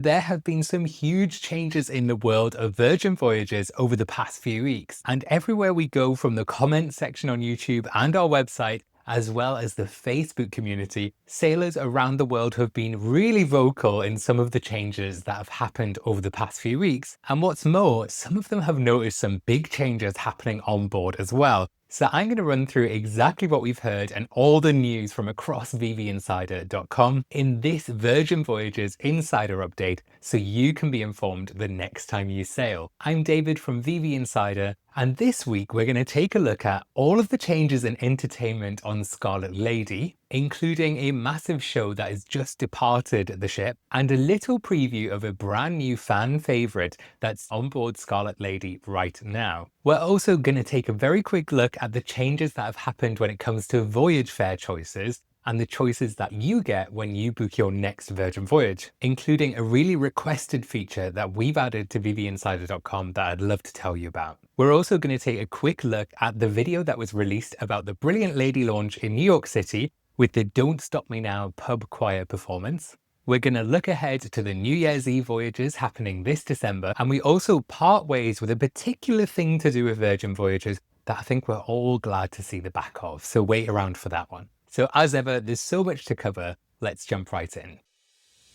There have been some huge changes in the world of Virgin Voyages over the past few weeks, and everywhere we go, from the comment section on YouTube and our website, as well as the Facebook community, sailors around the world have been really vocal in some of the changes that have happened over the past few weeks. And what's more, some of them have noticed some big changes happening on board as well. So I'm going to run through exactly what we've heard and all the news from across VVInsider.com in this Virgin Voyages Insider update, so you can be informed the next time you sail. I'm David from VV Insider, and this week we're going to take a look at all of the changes in entertainment on Scarlet Lady, including a massive show that has just departed the ship, and a little preview of a brand new fan favourite that's on board Scarlet Lady right now. We're also going to take a very quick look at the changes that have happened when it comes to VoyageFair choices, and the choices that you get when you book your next Virgin Voyage, including a really requested feature that we've added to VVInsider.com that I'd love to tell you about. We're also going to take a quick look at the video that was released about the Brilliant Lady launch in New York City with the Don't Stop Me Now pub choir performance. We're going to look ahead to the New Year's Eve voyages happening this December, and we also part ways with a particular thing to do with Virgin Voyages that I think we're all glad to see the back of, so wait around for that one. So as ever, there's so much to cover, let's jump right in.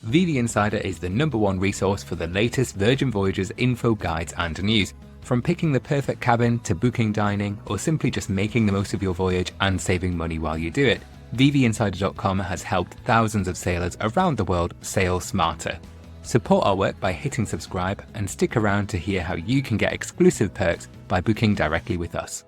VV Insider is the #1 resource for the latest Virgin Voyages info, guides and news. From picking the perfect cabin to booking dining, or simply just making the most of your voyage and saving money while you do it, VVInsider.com has helped thousands of sailors around the world sail smarter. Support our work by hitting subscribe and stick around to hear how you can get exclusive perks by booking directly with us.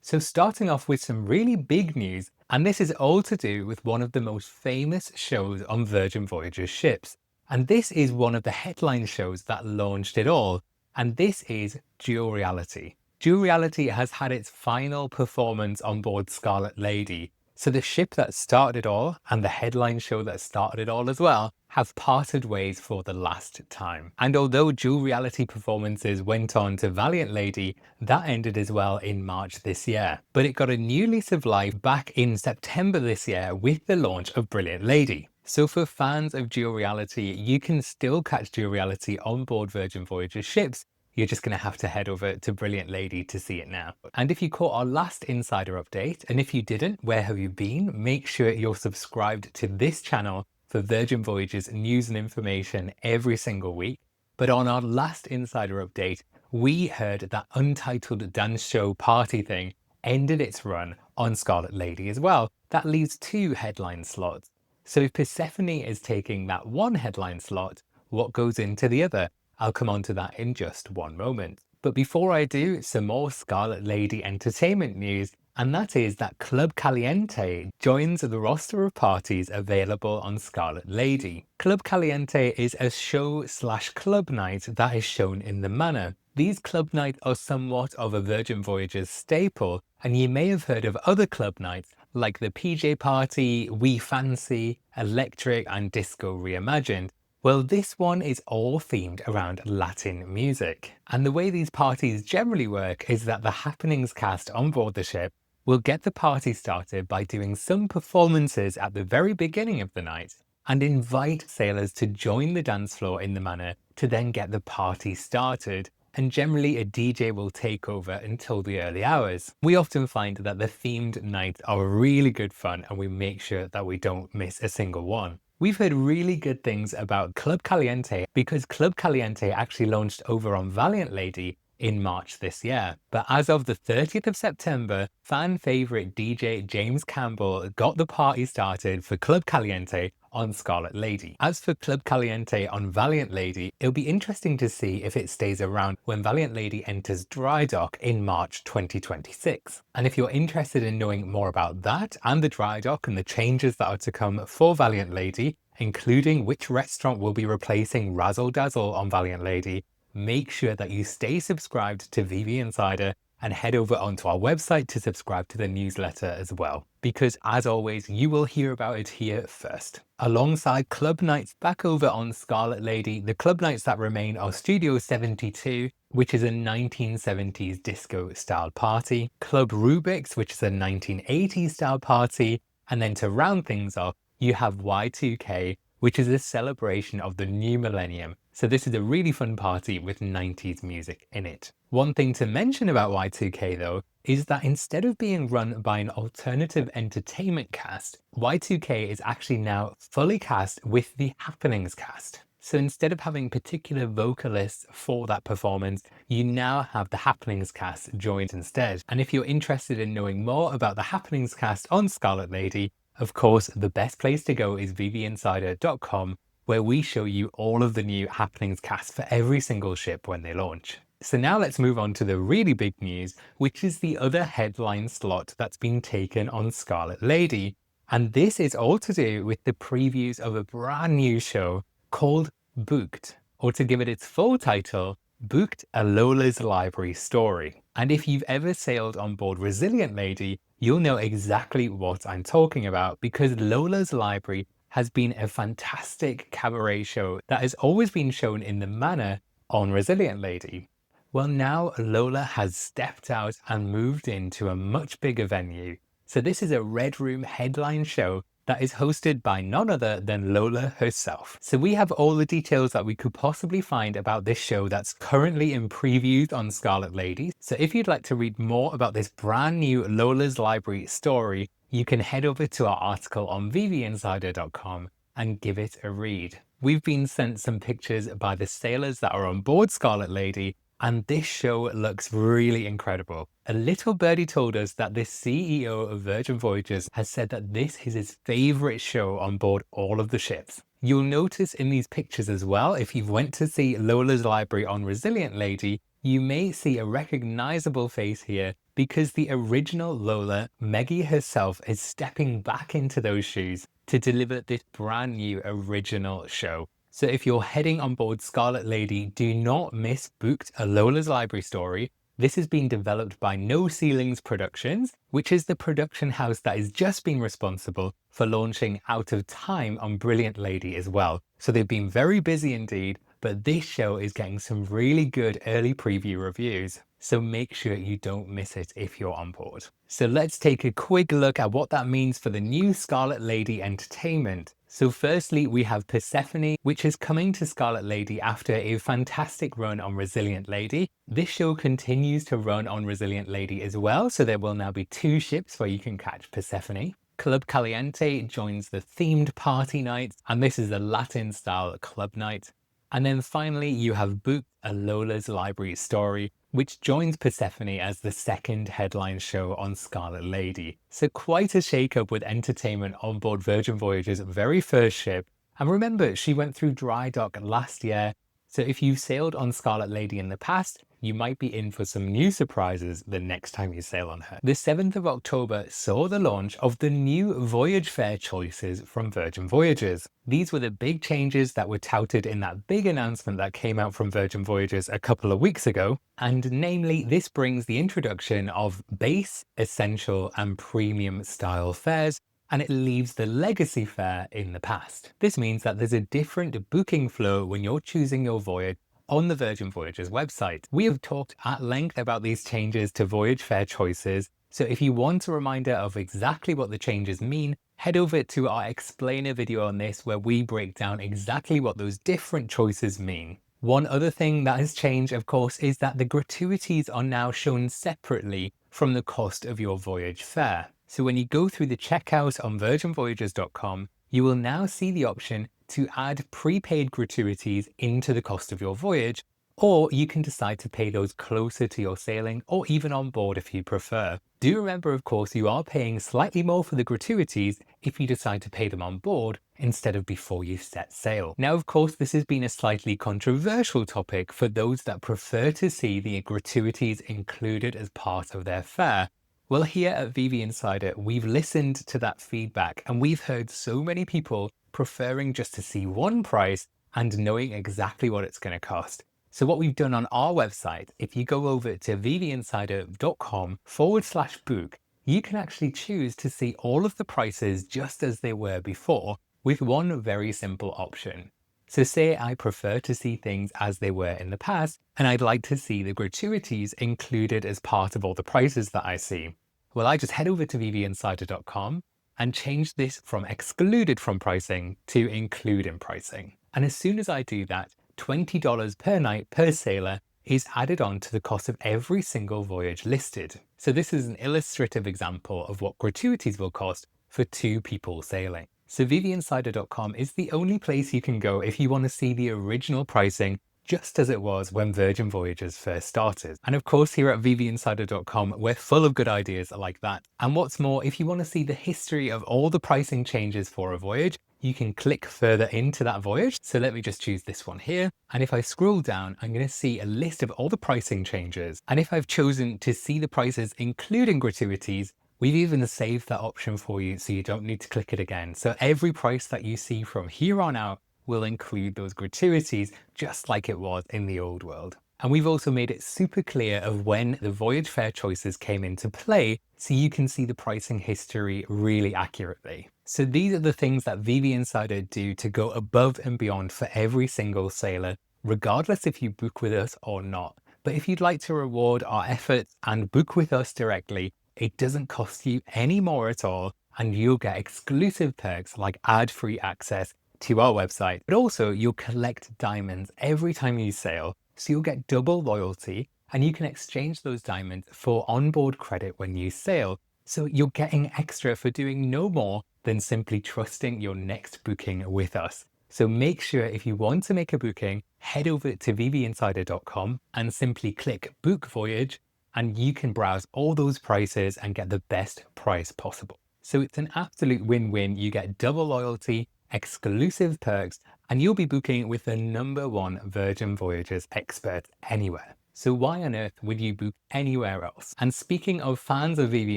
So starting off with some really big news, and this is all to do with one of the most famous shows on Virgin Voyages ships. And this is one of the headline shows that launched it all, and this is Duel Reality. Duel Reality has had its final performance on board Scarlet Lady. So the ship that started it all, and the headline show that started it all as well, have parted ways for the last time. And although Duel Reality performances went on to Valiant Lady, that ended as well in March this year. But it got a new lease of life back in September this year with the launch of Brilliant Lady. So for fans of Duel Reality, you can still catch Duel Reality on board Virgin Voyages ships. You're just going to have to head over to Brilliant Lady to see it now. And if you caught our last Insider update, and if you didn't, where have you been? Make sure you're subscribed to this channel for Virgin Voyages news and information every single week. But on our last Insider update, we heard that Untitled Dance Show Party Thing ended its run on Scarlet Lady as well. That leaves 2 headline slots. So if Persephone is taking that one headline slot, what goes into the other? I'll come on to that in just one moment. But before I do, some more Scarlet Lady entertainment news, and that is that Club Caliente joins the roster of parties available on Scarlet Lady. Club Caliente is a show/club night that is shown in the Manor. These club nights are somewhat of a Virgin Voyages staple, and you may have heard of other club nights like the PJ Party, We Fancy, Electric and Disco Reimagined. Well, this one is all themed around Latin music. And the way these parties generally work is that the happenings cast on board the ship will get the party started by doing some performances at the very beginning of the night and invite sailors to join the dance floor in the Manor to then get the party started. And generally a DJ will take over until the early hours. We often find that the themed nights are really good fun, and we make sure that we don't miss a single one. We've heard really good things about Club Caliente because Club Caliente actually launched over on Valiant Lady in March this year. But as of the 30th of September, fan favourite DJ James Campbell got the party started for Club Caliente on Scarlet Lady. As for Club Caliente on Valiant Lady, it'll be interesting to see if it stays around when Valiant Lady enters dry dock in March 2026. And if you're interested in knowing more about that and the dry dock and the changes that are to come for Valiant Lady, including which restaurant will be replacing Razzle Dazzle on Valiant Lady, make sure that you stay subscribed to VV Insider and head over onto our website to subscribe to the newsletter as well. Because as always, you will hear about it here first. Alongside club nights back over on Scarlet Lady, the club nights that remain are Studio 72, which is a 1970s disco style party, Club Rubik's, which is a 1980s style party, and then to round things off, you have Y2K, which is a celebration of the new millennium. So this is a really fun party with 90s music in it. One thing to mention about Y2K though, is that instead of being run by an alternative entertainment cast, Y2K is actually now fully cast with the Happenings cast. So instead of having particular vocalists for that performance, you now have the Happenings cast joined instead. And if you're interested in knowing more about the Happenings cast on Scarlet Lady, of course, the best place to go is VVinsider.com, where we show you all of the new Happenings cast for every single ship when they launch. So now let's move on to the really big news, which is the other headline slot that's been taken on Scarlet Lady. And this is all to do with the previews of a brand new show called Booked, or to give it its full title, Booked, a Lola's Library Story. And if you've ever sailed on board Resilient Lady, you'll know exactly what I'm talking about, because Lola's Library has been a fantastic cabaret show that has always been shown in the Manor on Resilient Lady. Well, now Lola has stepped out and moved into a much bigger venue. So this is a Red Room headline show that is hosted by none other than Lola herself. So we have all the details that we could possibly find about this show that's currently in previews on Scarlet Lady. So if you'd like to read more about this brand new Lola's Library story, you can head over to our article on VVinsider.com and give it a read. We've been sent some pictures by the sailors that are on board Scarlet Lady, and this show looks really incredible. A little birdie told us that this CEO of Virgin Voyages has said that this is his favorite show on board all of the ships. You'll notice in these pictures as well, if you've went to see Lola's Library on Resilient Lady, you may see a recognizable face here because the original Lola, Meggie herself, is stepping back into those shoes to deliver this brand new original show. So if you're heading on board Scarlet Lady, do not miss Booked, a Lola's Library Story. This has been developed by No Ceilings Productions, which is the production house that has just been responsible for launching Out of Time on Brilliant Lady as well. So they've been very busy indeed, but this show is getting some really good early preview reviews. So make sure you don't miss it if you're on board. So let's take a quick look at what that means for the new Scarlet Lady entertainment. So firstly, we have Persephone, which is coming to Scarlet Lady after a fantastic run on Resilient Lady. This show continues to run on Resilient Lady as well, so there will now be 2 ships where you can catch Persephone. Club Caliente joins the themed party night, and this is a Latin-style club night. And then finally, you have Booked, a Lola's Library Story, which joins Persephone as the second headline show on Scarlet Lady. So quite a shake-up with entertainment on board Virgin Voyages' very first ship. And remember, she went through dry dock last year, so if you've sailed on Scarlet Lady in the past, you might be in for some new surprises the next time you sail on her. The 7th of October saw the launch of the new VoyageFair Choices from Virgin Voyages. These were the big changes that were touted in that big announcement that came out from Virgin Voyages a couple of weeks ago, and namely this brings the introduction of base, essential and premium style fares, and it leaves the legacy fare in the past. This means that there's a different booking flow when you're choosing your voyage on the Virgin Voyages website. We have talked at length about these changes to VoyageFair Choices, so if you want a reminder of exactly what the changes mean, head over to our explainer video on this where we break down exactly what those different choices mean. One other thing that has changed, of course, is that the gratuities are now shown separately from the cost of your voyage fare. So when you go through the checkout on virginvoyages.com, you will now see the option to add prepaid gratuities into the cost of your voyage, or you can decide to pay those closer to your sailing or even on board if you prefer. Do remember, of course, you are paying slightly more for the gratuities if you decide to pay them on board instead of before you set sail. Now, of course, this has been a slightly controversial topic for those that prefer to see the gratuities included as part of their fare. Well, here at VV Insider, we've listened to that feedback and we've heard so many people preferring just to see one price and knowing exactly what it's going to cost. So what we've done on our website, if you go over to vvinsider.com/book, you can actually choose to see all of the prices just as they were before with one very simple option. So say I prefer to see things as they were in the past, and I'd like to see the gratuities included as part of all the prices that I see. Well, I just head over to vvinsider.com, and change this from excluded from pricing to include in pricing. And as soon as I do that, $20 per night per sailor is added on to the cost of every single voyage listed. So this is an illustrative example of what gratuities will cost for 2 people sailing. So VVInsider.com is the only place you can go if you want to see the original pricing just as it was when Virgin Voyages first started. And of course, here at VVInsider.com, we're full of good ideas like that. And what's more, if you want to see the history of all the pricing changes for a voyage, you can click further into that voyage. So let me just choose this one here. And if I scroll down, I'm going to see a list of all the pricing changes. And if I've chosen to see the prices, including gratuities, we've even saved that option for you so you don't need to click it again. So every price that you see from here on out will include those gratuities just like it was in the old world. And we've also made it super clear of when the VoyageFair choices came into play so you can see the pricing history really accurately. So these are the things that VV Insider do to go above and beyond for every single sailor, regardless if you book with us or not. But if you'd like to reward our efforts and book with us directly, it doesn't cost you any more at all, and you'll get exclusive perks like ad-free access to our website, but also you'll collect diamonds every time you sail, so you'll get double loyalty, and you can exchange those diamonds for onboard credit when you sail. So you're getting extra for doing no more than simply trusting your next booking with us. So make sure if you want to make a booking, head over to vvinsider.com and simply click Book Voyage, and you can browse all those prices and get the best price possible. So it's an absolute win-win. You get double loyalty, exclusive perks, and you'll be booking with the #1 Virgin Voyages expert anywhere. So why on earth would you book anywhere else? And speaking of fans of VV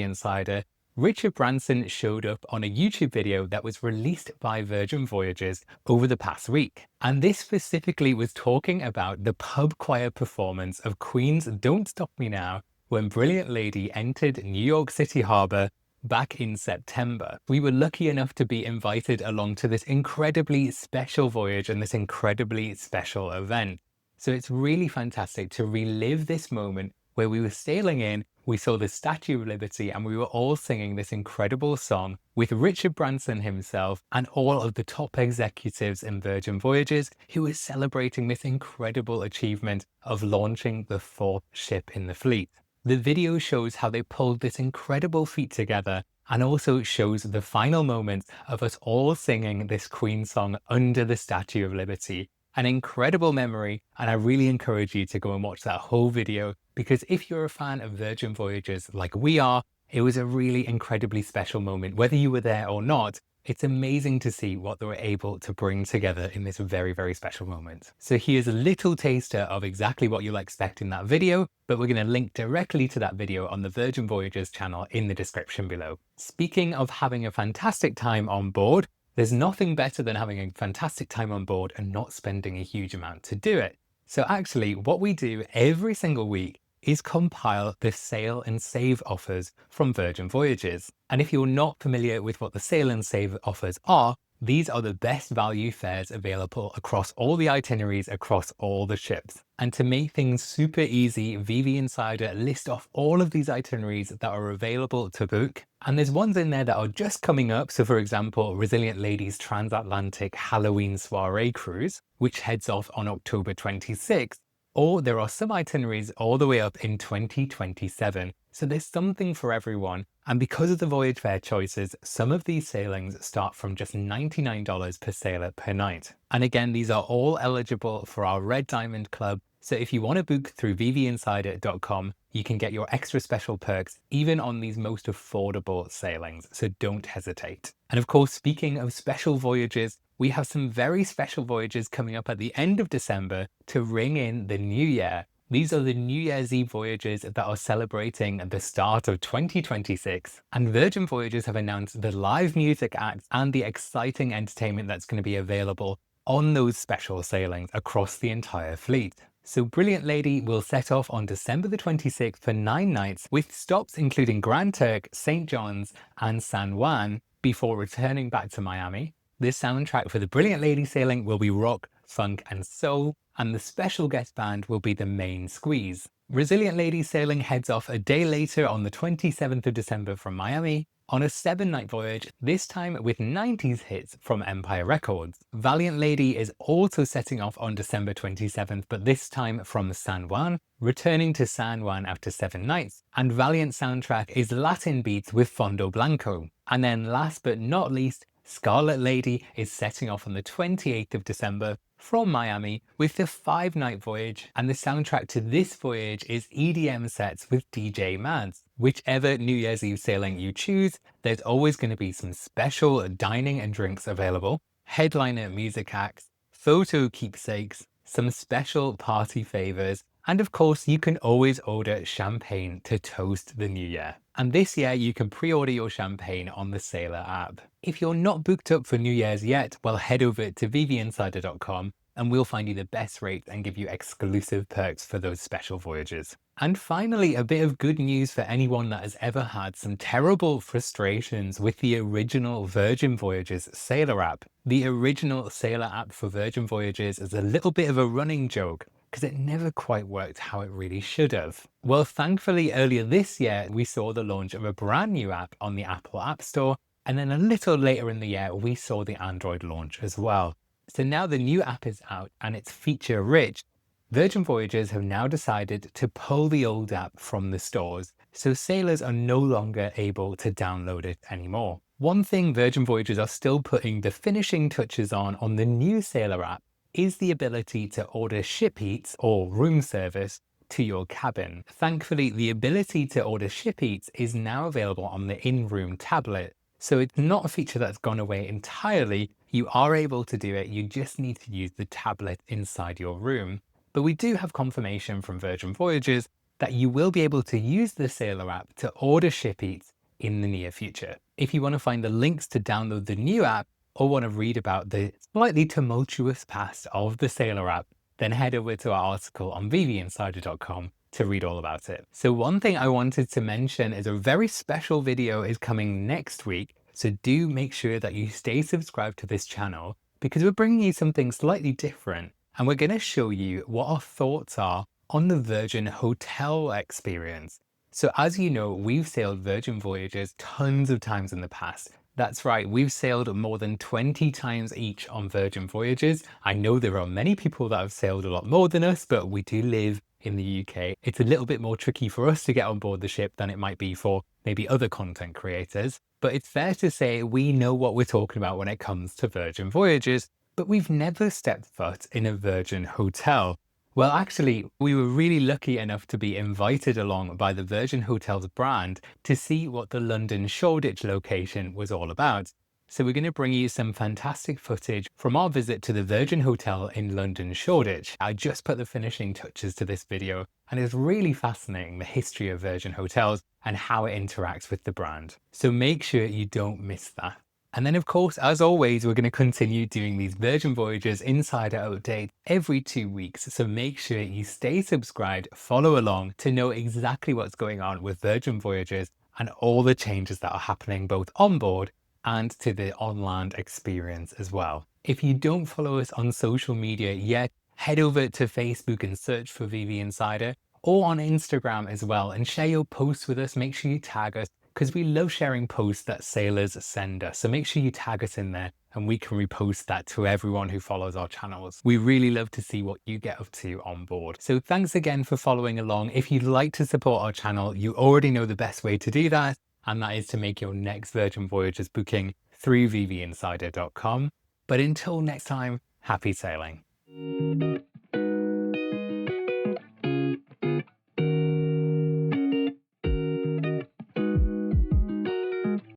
Insider, Richard Branson showed up on a YouTube video that was released by Virgin Voyages over the past week. And this specifically was talking about the pub choir performance of Queen's Don't Stop Me Now when Brilliant Lady entered New York City Harbor back in September. We were lucky enough to be invited along to this incredibly special voyage and this incredibly special event. So it's really fantastic to relive this moment where we were sailing in, we saw the Statue of Liberty, and we were all singing this incredible song with Richard Branson himself and all of the top executives in Virgin Voyages who were celebrating this incredible achievement of launching the 4th ship in the fleet. The video shows how they pulled this incredible feat together and also shows the final moments of us all singing this Queen song under the Statue of Liberty. An incredible memory, and I really encourage you to go and watch that whole video, because if you're a fan of Virgin Voyages like we are, it was a really incredibly special moment. Whether you were there or not, it's amazing to see what they were able to bring together in this very, very special moment. So here's a little taster of exactly what you'll expect in that video, but we're going to link directly to that video on the Virgin Voyages channel in the description below. Speaking of having a fantastic time on board, there's nothing better than having a fantastic time on board and not spending a huge amount to do it. So actually, what we do every single week is compile the sail and save offers from Virgin Voyages. And if you're not familiar with what the sail and save offers are, these are the best value fares available across all the itineraries across all the ships. And to make things super easy, VV Insider list off all of these itineraries that are available to book. And there's ones in there that are just coming up. So for example, Resilient Lady's Transatlantic Halloween Soiree Cruise, which heads off on October 26th. Or there are some itineraries all the way up in 2027. So there's something for everyone. And because of the VoyageFair choices, some of these sailings start from just $99 per sailor per night. And again, these are all eligible for our Red Diamond Club. So if you want to book through vvinsider.com, you can get your extra special perks even on these most affordable sailings. So don't hesitate. And of course, speaking of special voyages, we have some very special voyages coming up at the end of December to ring in the new year. These are the New Year's Eve voyages that are celebrating the start of 2026. And Virgin Voyages have announced the live music acts and the exciting entertainment that's going to be available on those special sailings across the entire fleet. So Brilliant Lady will set off on December the 26th for 9 nights with stops including Grand Turk, St. John's and San Juan before returning back to Miami. The soundtrack for the Brilliant Lady sailing will be rock, funk and soul, and the special guest band will be the Main Squeeze. Resilient Lady sailing heads off a day later on the 27th of December from Miami. on a 7-night voyage, this time with 90s hits from Empire Records. Valiant Lady is also setting off on December 27th, but this time from San Juan, returning to San Juan after 7 nights. And Valiant soundtrack is Latin beats with Fondo Blanco. And then last but not least, Scarlet Lady is setting off on the 28th of December from Miami with the 5-night voyage, and the soundtrack to this voyage is EDM sets with DJ Mads. Whichever New Year's Eve sailing you choose, there's always going to be some special dining and drinks available, headliner music acts, photo keepsakes, some special party favors, and of course you can always order champagne to toast the new year. And this year you can pre-order your champagne on the Sailor app. If you're not booked up for New Year's yet, well, head over to vvinsider.com and we'll find you the best rates and give you exclusive perks for those special voyages. And finally, a bit of good news for anyone that has ever had some terrible frustrations with the original Virgin Voyages Sailor app. The original Sailor app for Virgin Voyages is a little bit of a running joke because it never quite worked how it really should have. Well, thankfully earlier this year, we saw the launch of a brand new app on the Apple App Store, and then a little later in the year, we saw the Android launch as well. So now the new app is out and it's feature rich. Virgin Voyages have now decided to pull the old app from the stores, so sailors are no longer able to download it anymore. One thing Virgin Voyages are still putting the finishing touches on the new Sailor app is the ability to order ship eats or room service to your cabin. Thankfully, the ability to order ship eats is now available on the in-room tablet. So it's not a feature that's gone away entirely. You are able to do it. You just need to use the tablet inside your room. But we do have confirmation from Virgin Voyages that you will be able to use the Sailor app to order ship eats in the near future. If you want to find the links to download the new app or want to read about the slightly tumultuous past of the Sailor app, then head over to our article on vvinsider.com to read all about it. So one thing I wanted to mention is a very special video is coming next week. So do make sure that you stay subscribed to this channel because we're bringing you something slightly different. And we're going to show you what our thoughts are on the Virgin Hotel experience. So as you know, we've sailed Virgin Voyages tons of times in the past. That's right, we've sailed more than 20 times each on Virgin Voyages. I know there are many people that have sailed a lot more than us, but we do live in the UK. It's a little bit more tricky for us to get on board the ship than it might be for maybe other content creators. But it's fair to say we know what we're talking about when it comes to Virgin Voyages, but we've never stepped foot in a Virgin Hotel. Well, actually, we were really lucky enough to be invited along by the Virgin Hotels brand to see what the London Shoreditch location was all about. So we're going to bring you some fantastic footage from our visit to the Virgin Hotel in London Shoreditch. I just put the finishing touches to this video, and it's really fascinating, the history of Virgin Hotels and how it interacts with the brand. So make sure you don't miss that. And then, of course, as always, we're going to continue doing these Virgin Voyages Insider updates every 2 weeks. So make sure you stay subscribed, follow along to know exactly what's going on with Virgin Voyages and all the changes that are happening both on board and to the on-land experience as well. If you don't follow us on social media yet, head over to Facebook and search for VV Insider, or on Instagram as well, and share your posts with us. Make sure you tag us, because we love sharing posts that sailors send us. So make sure you tag us in there and we can repost that to everyone who follows our channels. We really love to see what you get up to on board. So thanks again for following along. If you'd like to support our channel, you already know the best way to do that, and that is to make your next Virgin Voyages booking through vvinsider.com. But until next time, happy sailing.